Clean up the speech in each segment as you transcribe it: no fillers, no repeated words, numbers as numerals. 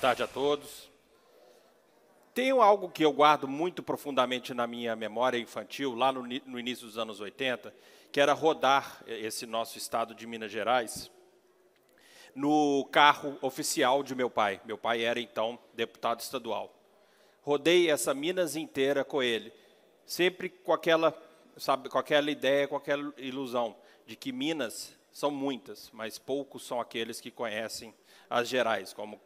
tarde a todos. Tenho algo que eu guardo muito profundamente na minha memória infantil, lá no início dos anos 80, que era rodar esse nosso estado de Minas Gerais no carro oficial de meu pai. Meu pai era, então, deputado estadual. Rodei essa Minas inteira com ele, sempre com aquela, sabe, com aquela ideia, com aquela ilusão de que Minas são muitas, mas poucos são aqueles que conhecem as Gerais, como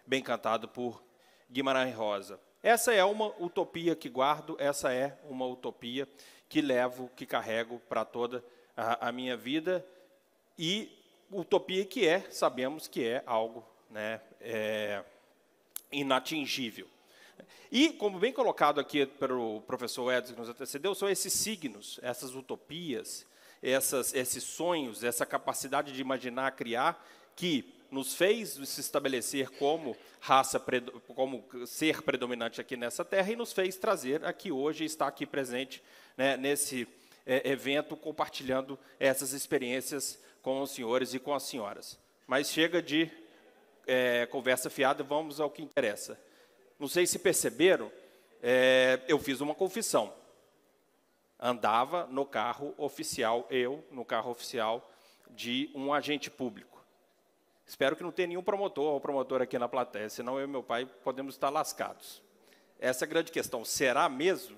bem cantado por Guimarães Rosa. Essa é uma utopia que guardo, essa é uma utopia que levo, que carrego para toda a minha vida, e utopia que sabemos que é algo, né, inatingível. E, como bem colocado aqui pelo professor Edson, que nos antecedeu, são esses signos, essas utopias, esses sonhos, essa capacidade de imaginar, criar, que nos fez se estabelecer como raça, como ser predominante aqui nessa terra, e nos fez trazer aqui hoje, estar aqui presente, né, nesse evento, compartilhando essas experiências com os senhores e com as senhoras. Mas chega de conversa fiada, vamos ao que interessa. Não sei se perceberam, eu fiz uma confissão. Andava no carro oficial, no carro oficial de um agente público. Espero que não tenha nenhum promotor ou promotora aqui na plateia, senão eu e meu pai podemos estar lascados. Essa é a grande questão. Será mesmo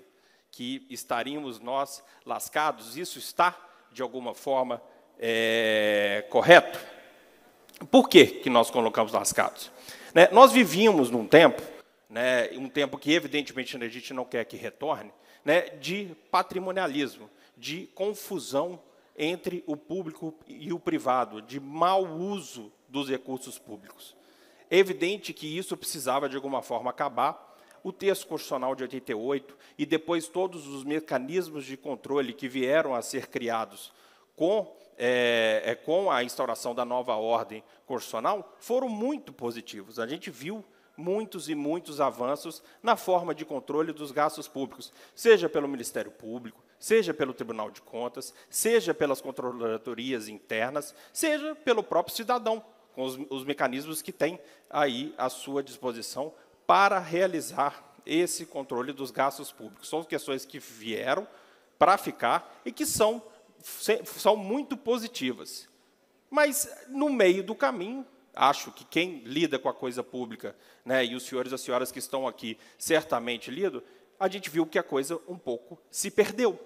que estaríamos nós lascados? Isso está, de alguma forma, correto? Por que nós colocamos lascados? Né, nós vivíamos num tempo, né, um tempo que, evidentemente, a gente não quer que retorne, né, de patrimonialismo, de confusão entre o público e o privado, de mau uso dos recursos públicos. É evidente que isso precisava, de alguma forma, acabar. O texto constitucional de 88 e depois todos os mecanismos de controle que vieram a ser criados com a instauração da nova ordem constitucional foram muito positivos. A gente viu muitos e muitos avanços na forma de controle dos gastos públicos, seja pelo Ministério Público, seja pelo Tribunal de Contas, seja pelas controlatorias internas, seja pelo próprio cidadão, com os mecanismos que tem aí à sua disposição para realizar esse controle dos gastos públicos. São questões que vieram para ficar e que são muito positivas. Mas, no meio do caminho, acho que quem lida com a coisa pública, né, e os senhores e as senhoras que estão aqui certamente lidam, a gente viu que a coisa um pouco se perdeu.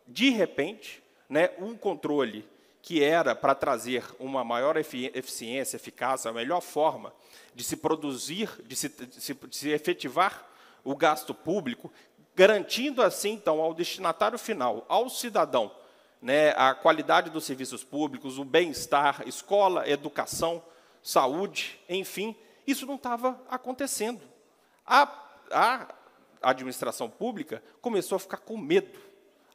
De repente, né, um controle que era para trazer uma maior eficiência, eficácia, a melhor forma de se produzir, de se efetivar o gasto público, garantindo assim, então, ao destinatário final, ao cidadão, né, a qualidade dos serviços públicos, o bem-estar, escola, educação, saúde, enfim, isso não estava acontecendo. A administração pública começou a ficar com medo.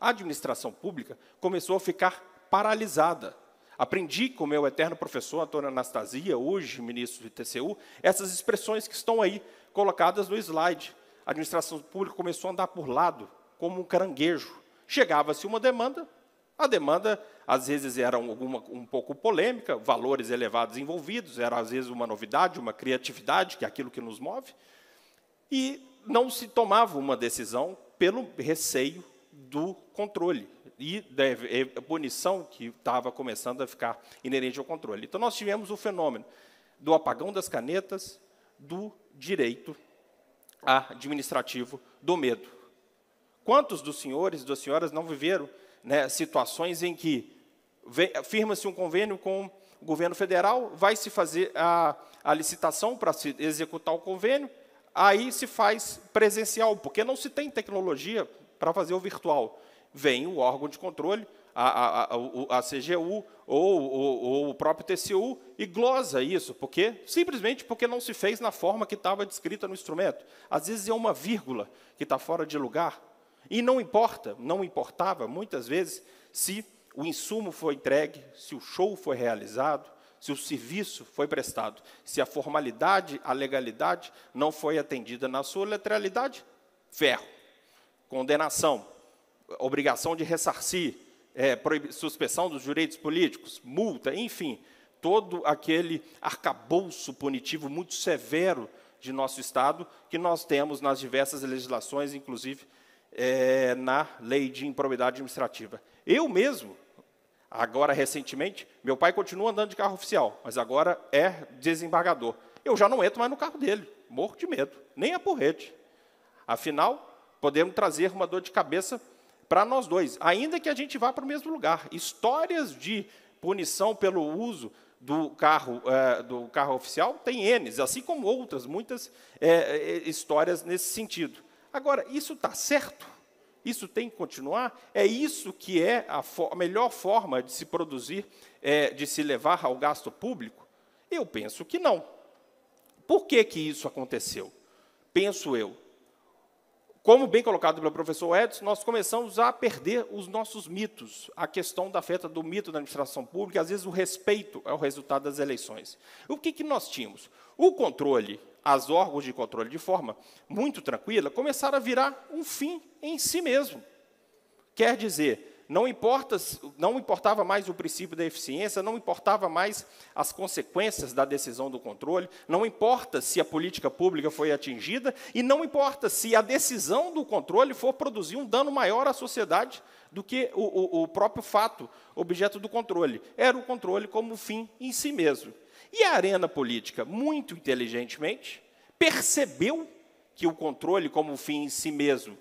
A administração pública começou a ficar paralisada. Aprendi com o meu eterno professor, Antônio Anastasia, hoje ministro do TCU, essas expressões que estão aí colocadas no slide. A administração pública começou a andar por lado, como um caranguejo. Chegava-se uma demanda, a demanda, às vezes, era um pouco polêmica, valores elevados envolvidos, era, às vezes, uma novidade, uma criatividade, que é aquilo que nos move, e não se tomava uma decisão pelo receio do controle e da punição que estava começando a ficar inerente ao controle. Então, nós tivemos o fenômeno do apagão das canetas, do direito administrativo do medo. Quantos dos senhores e das senhoras não viveram, né, situações em que firma-se um convênio com o governo federal, vai se fazer a licitação para se executar o convênio, aí se faz presencial, porque não se tem tecnologia para fazer o virtual. Vem o órgão de controle, a CGU ou o próprio TCU, e glosa isso, simplesmente porque não se fez na forma que estava descrita no instrumento. Às vezes é uma vírgula que está fora de lugar, e não importava, muitas vezes, se o insumo foi entregue, se o show foi realizado, se o serviço foi prestado, se a formalidade, a legalidade não foi atendida na sua literalidade, ferro. Condenação, obrigação de ressarcir, suspensão dos direitos políticos, multa, enfim, todo aquele arcabouço punitivo muito severo de nosso Estado, que nós temos nas diversas legislações, inclusive na lei de improbidade administrativa. Eu mesmo, agora recentemente, meu pai continua andando de carro oficial, mas agora é desembargador. Eu já não entro mais no carro dele, morro de medo, nem a porrete. Afinal, podemos trazer uma dor de cabeça para nós dois, ainda que a gente vá para o mesmo lugar. Histórias de punição pelo uso do carro oficial tem N, assim como outras, muitas histórias nesse sentido. Agora, isso está certo? Isso tem que continuar? É isso que é a melhor forma de se produzir, de se levar ao gasto público? Eu penso que não. Por que isso aconteceu? Penso eu. Como bem colocado pelo professor Edson, nós começamos a perder os nossos mitos, a questão da afeta do mito da administração pública, às vezes o respeito ao resultado das eleições. O que nós tínhamos? O controle, os órgãos de controle, de forma muito tranquila, começaram a virar um fim em si mesmo. Quer dizer, não importava mais o princípio da eficiência, não importava mais as consequências da decisão do controle, não importa se a política pública foi atingida e não importa se a decisão do controle for produzir um dano maior à sociedade do que o próprio fato, objeto do controle. Era o controle como fim em si mesmo. E a arena política, muito inteligentemente, percebeu que o controle como fim em si mesmo,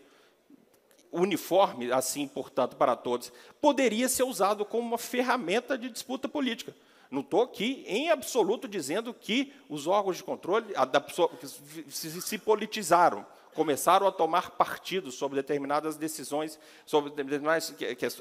uniforme, assim, portanto, para todos, poderia ser usado como uma ferramenta de disputa política. Não estou aqui, em absoluto, dizendo que os órgãos de controle se politizaram, começaram a tomar partido sobre determinadas decisões, sobre determinados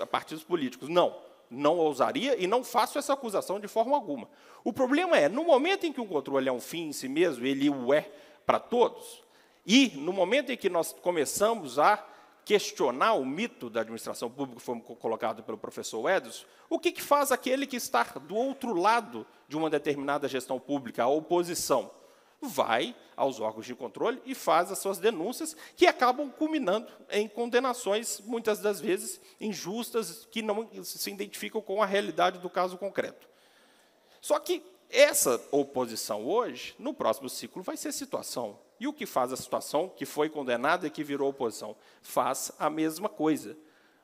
partidos políticos. Não ousaria e não faço essa acusação de forma alguma. O problema é, no momento em que o controle é um fim em si mesmo, ele o é para todos, e no momento em que nós começamos a questionar o mito da administração pública, que foi colocado pelo professor Edson, o que faz aquele que está do outro lado de uma determinada gestão pública, a oposição? Vai aos órgãos de controle e faz as suas denúncias, que acabam culminando em condenações, muitas das vezes, injustas, que não se identificam com a realidade do caso concreto. Só que essa oposição hoje, no próximo ciclo, vai ser situação. E o que faz a situação que foi condenada e que virou oposição? Faz a mesma coisa.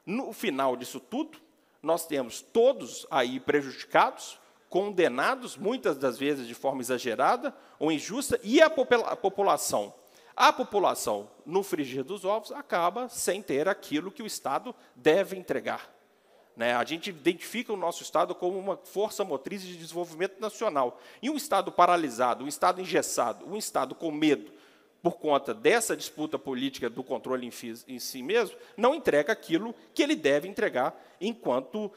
No final disso tudo, nós temos todos aí prejudicados, condenados, muitas das vezes de forma exagerada ou injusta, e a população. A população, no frigir dos ovos, acaba sem ter aquilo que o Estado deve entregar. A gente identifica o nosso Estado como uma força motriz de desenvolvimento nacional. E um Estado paralisado, um Estado engessado, um Estado com medo, por conta dessa disputa política do controle em si mesmo, não entrega aquilo que ele deve entregar enquanto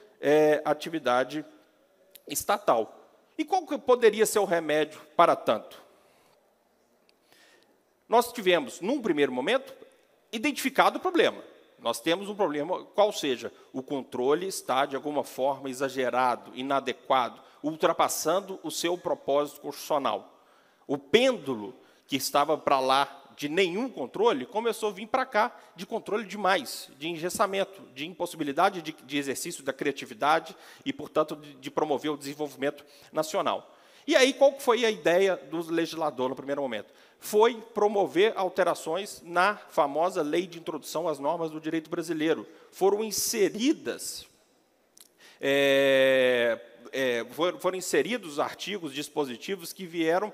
atividade estatal. E qual que poderia ser o remédio para tanto? Nós tivemos, num primeiro momento, identificado o problema. Nós temos um problema, qual seja, o controle está, de alguma forma, exagerado, inadequado, ultrapassando o seu propósito constitucional. O pêndulo que estava para lá de nenhum controle, começou a vir para cá de controle demais, de engessamento, de impossibilidade de exercício da criatividade e, portanto, de promover o desenvolvimento nacional. E aí, qual foi a ideia do legislador no primeiro momento? Foi promover alterações na famosa Lei de Introdução às Normas do Direito Brasileiro. Foram inseridos artigos dispositivos que vieram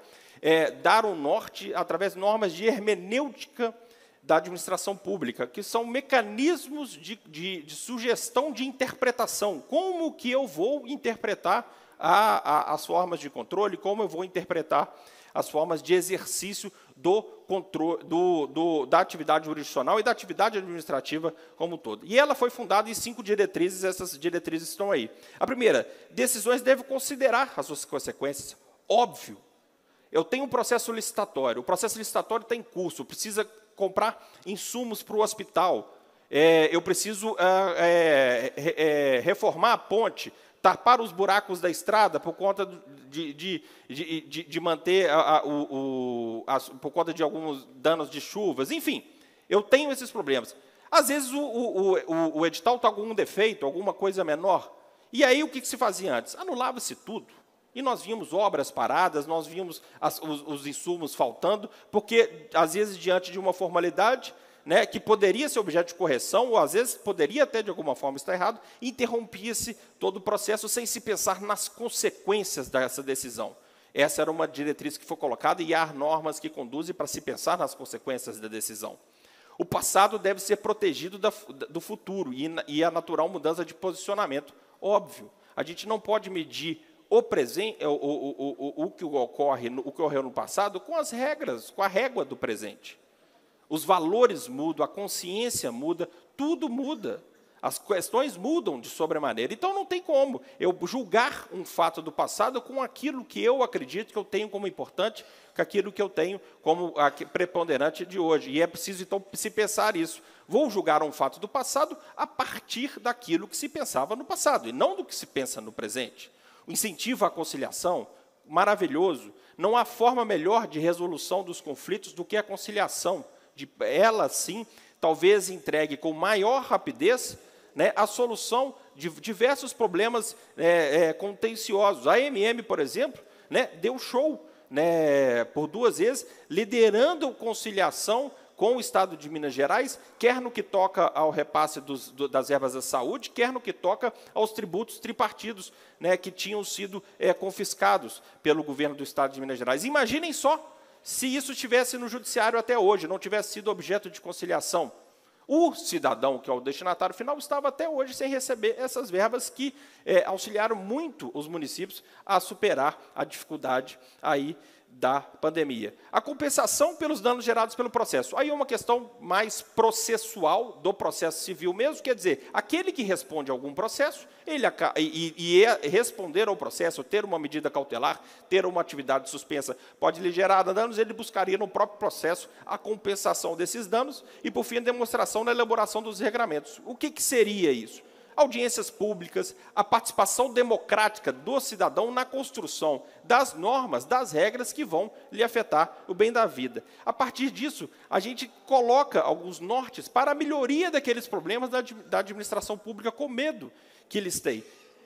dar um norte através de normas de hermenêutica da administração pública, que são mecanismos de sugestão de interpretação. Como que eu vou interpretar as formas de controle, como eu vou interpretar as formas de exercício do controle, da atividade jurisdicional e da atividade administrativa como um todo. E ela foi fundada em 5 diretrizes, essas diretrizes estão aí. A primeira, decisões devem considerar as suas consequências. Óbvio. Eu tenho um processo licitatório, o processo licitatório está em curso, precisa comprar insumos para o hospital, eu preciso reformar a ponte, tapar os buracos da estrada por conta de manter, por conta de alguns danos de chuvas, enfim, eu tenho esses problemas. Às vezes o edital está com algum defeito, alguma coisa menor, e aí o que se fazia antes? Anulava-se tudo. E nós vimos obras paradas, nós vimos os insumos faltando, porque, às vezes, diante de uma formalidade, né, que poderia ser objeto de correção, ou, às vezes, poderia até, de alguma forma, estar errado, interrompia-se todo o processo sem se pensar nas consequências dessa decisão. Essa era uma diretriz que foi colocada, e há normas que conduzem para se pensar nas consequências da decisão. O passado deve ser protegido do futuro, e a natural mudança de posicionamento. Óbvio, a gente não pode medir o presente, o que ocorreu no passado, com as regras, com a régua do presente. Os valores mudam, a consciência muda, tudo muda. As questões mudam de sobremaneira. Então, não tem como eu julgar um fato do passado com aquilo que eu acredito que eu tenho como importante, com aquilo que eu tenho como preponderante de hoje. E é preciso, então, se pensar isso. Vou julgar um fato do passado a partir daquilo que se pensava no passado, e não do que se pensa no presente. O incentivo à conciliação, maravilhoso. Não há forma melhor de resolução dos conflitos do que a conciliação. Ela, sim, talvez entregue com maior rapidez, né, a solução de diversos problemas contenciosos. A AMM, por exemplo, né, deu show, né, por 2 vezes, liderando a conciliação com o Estado de Minas Gerais, quer no que toca ao repasse das verbas da saúde, quer no que toca aos tributos tripartidos, né, que tinham sido confiscados pelo governo do Estado de Minas Gerais. Imaginem só se isso estivesse no judiciário até hoje, não tivesse sido objeto de conciliação. O cidadão, que é o destinatário final, estava até hoje sem receber essas verbas que auxiliaram muito os municípios a superar a dificuldade aí da pandemia. A compensação pelos danos gerados pelo processo. Aí é uma questão mais processual do processo civil mesmo, quer dizer, aquele que responde a algum processo, responder ao processo, ter uma medida cautelar, ter uma atividade suspensa, pode lhe gerar danos, ele buscaria no próprio processo a compensação desses danos e, por fim, a demonstração na elaboração dos regramentos. O que seria isso? Audiências públicas, a participação democrática do cidadão na construção das normas, das regras que vão lhe afetar o bem da vida. A partir disso, a gente coloca alguns nortes para a melhoria daqueles problemas da administração pública com medo que eles têm.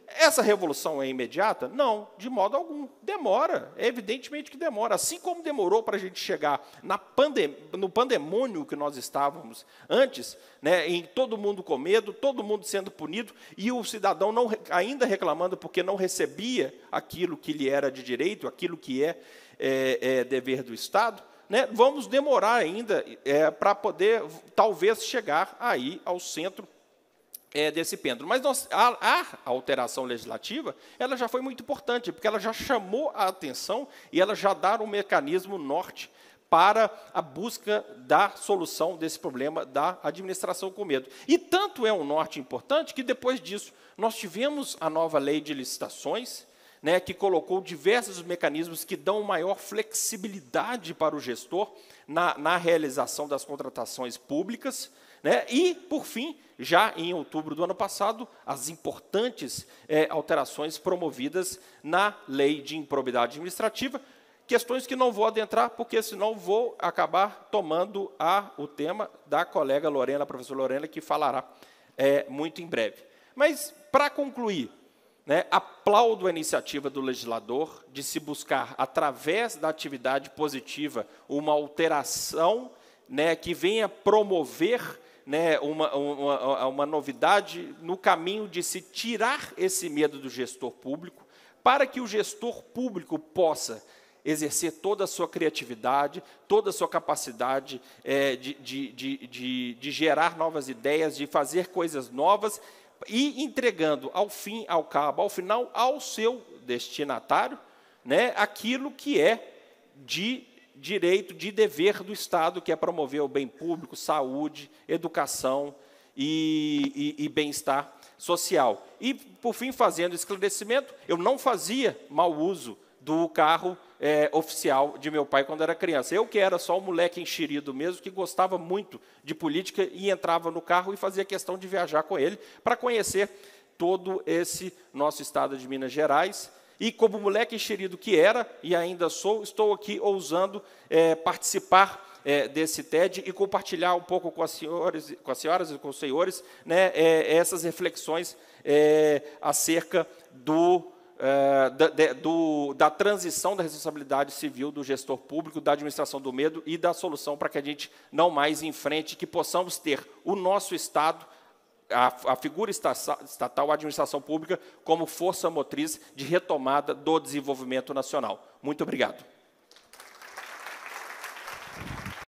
Essa revolução é imediata? Não, de modo algum. Demora, evidentemente que demora. Assim como demorou para a gente chegar no pandemônio que nós estávamos antes, né, em todo mundo com medo, todo mundo sendo punido, e o cidadão ainda reclamando porque não recebia aquilo que lhe era de direito, aquilo que é dever do Estado, né, vamos demorar ainda para poder, talvez, chegar aí ao centro desse pêndulo. Mas a alteração legislativa, ela já foi muito importante, porque ela já chamou a atenção e ela já dá um mecanismo norte para a busca da solução desse problema da administração com medo. E tanto é um norte importante que, depois disso, nós tivemos a nova lei de licitações, né, que colocou diversos mecanismos que dão maior flexibilidade para o gestor na realização das contratações públicas, né? E, por fim, já em outubro do ano passado, as importantes alterações promovidas na Lei de Improbidade Administrativa, questões que não vou adentrar, porque senão vou acabar tomando o tema da colega Lorena, a professora Lorena, que falará muito em breve. Mas, para concluir, né, aplaudo a iniciativa do legislador de se buscar, através da atividade positiva, uma alteração, né, que venha promover, né, uma novidade no caminho de se tirar esse medo do gestor público, para que o gestor público possa exercer toda a sua criatividade, toda a sua capacidade de gerar novas ideias, de fazer coisas novas, e entregando ao final, ao seu destinatário, né, aquilo que é de direito, de dever do Estado, que é promover o bem público, saúde, educação e bem-estar social. E, por fim, fazendo esclarecimento, eu não fazia mau uso do carro oficial de meu pai quando era criança. Eu, que era só um moleque enxerido mesmo, que gostava muito de política e entrava no carro e fazia questão de viajar com ele para conhecer todo esse nosso estado de Minas Gerais. E, como moleque enxerido que era, e ainda sou, estou aqui ousando participar desse TED e compartilhar um pouco com as senhoras e com os senhores, né, essas reflexões acerca da transição da responsabilidade civil do gestor público, da administração do medo e da solução para que a gente não mais enfrente, que possamos ter o nosso Estado, a figura estatal, a administração pública, como força motriz de retomada do desenvolvimento nacional. Muito obrigado.